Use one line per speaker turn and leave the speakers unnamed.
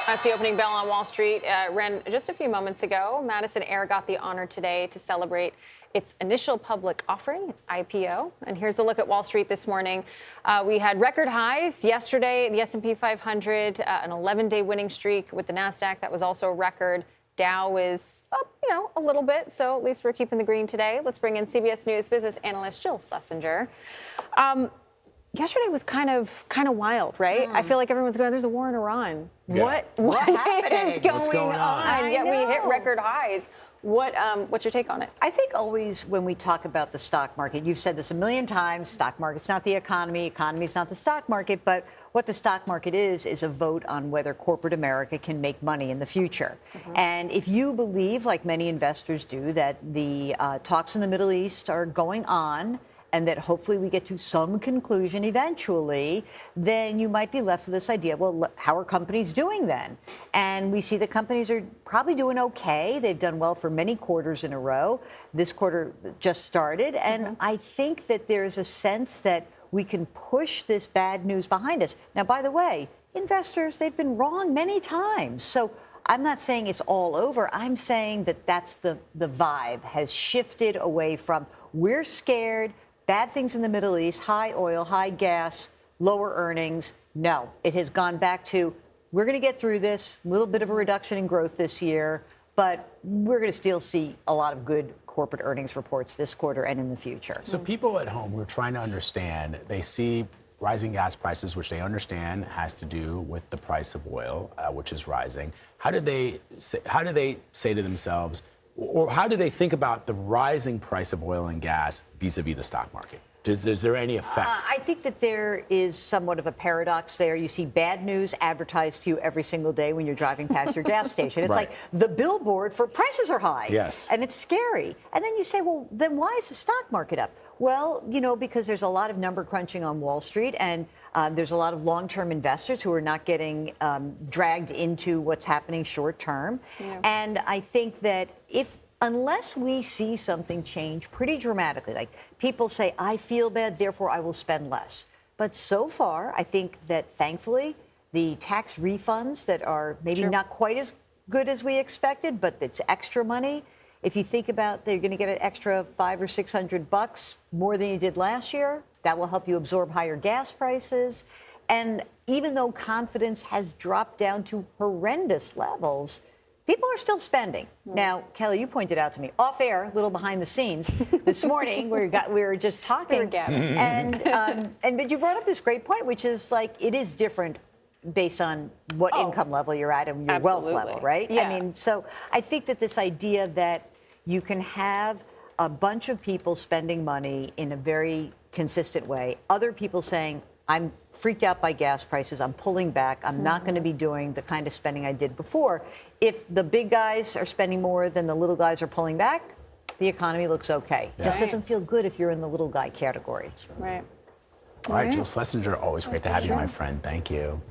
That's the opening bell on Wall Street. Ran just a few moments ago. Madison Air got the honor today to celebrate its initial public offering, its IPO. And here's a look at Wall Street this morning. We had record highs yesterday. The S&P 500, an 11-day winning streak with the NASDAQ. That was also a record. Dow is up, a little bit. So at least we're keeping the green today. Let's bring in CBS News business analyst Jill Schlesinger. Yesterday was kind of wild, right? I feel like everyone's going, there's a war in Iran.
Yeah.
What is going on? Yet we hit record highs. What's your take on it?
I think always when we talk about the stock market, you've said this a million times, stock market's not the economy, economy's not the stock market, but what the stock market is a vote on whether corporate America can make money in the future. And if you believe, like many investors do, that the talks in the Middle East are going on, and that hopefully we get to some conclusion eventually, then you might be left with this idea, well, how are companies doing then? And we see that companies are probably doing okay. They've done well for many quarters in a row. This quarter just started. And I think that there's a sense that we can push this bad news behind us. Now, by the way, investors, they've been wrong many times. So I'm not saying it's all over. I'm saying that that's the vibe has shifted away from we're scared, bad things in the Middle East, high oil, high gas, lower earnings. No, it has gone back to we're going to get through this, a little bit of a reduction in growth this year, but we're going to still see a lot of good corporate earnings reports this quarter and in the future.
So people at home, we're trying to understand, they see rising gas prices, which they understand has to do with the price of oil, which is rising. How do they say to themselves, or how do they think about the rising price of oil and gas vis-a-vis the stock market? Is there any effect?
I think that there is somewhat of a paradox there. You see bad news advertised to you every single day when you're driving past your gas station. It's
Right.
like the billboard for prices are high.
Yes.
And it's scary. And then you say, well, then why is the stock market up? Well, because there's a lot of number crunching on Wall Street, and there's a lot of long-term investors who are not getting dragged into what's happening short term. Yeah. And I think that unless we see something change pretty dramatically, like people say, I feel bad, therefore I will spend less. But so far, I think that thankfully, the tax refunds that are maybe not quite as good as we expected, but it's extra money. If you think about they're going to get an extra $500 or $600 more than you did last year, that will help you absorb higher gas prices. And even though confidence has dropped down to horrendous levels, people are still spending. Now, Kelly, you pointed out to me off air, a little behind the scenes this morning. we were just talking, but you brought up this great point, which is like it is different based on what income level you're at and your wealth level, right?
Yeah.
I mean, so I think that this idea that you can have a bunch of people spending money in a very consistent way, other people saying, I'm freaked out by gas prices, I'm pulling back, I'm not going to be doing the kind of spending I did before. If the big guys are spending more than the little guys are pulling back, the economy looks okay. Yeah. Just doesn't feel good if you're in the little guy category.
Right.
All right, Jill Schlesinger, always great to have you, my friend. Thank you.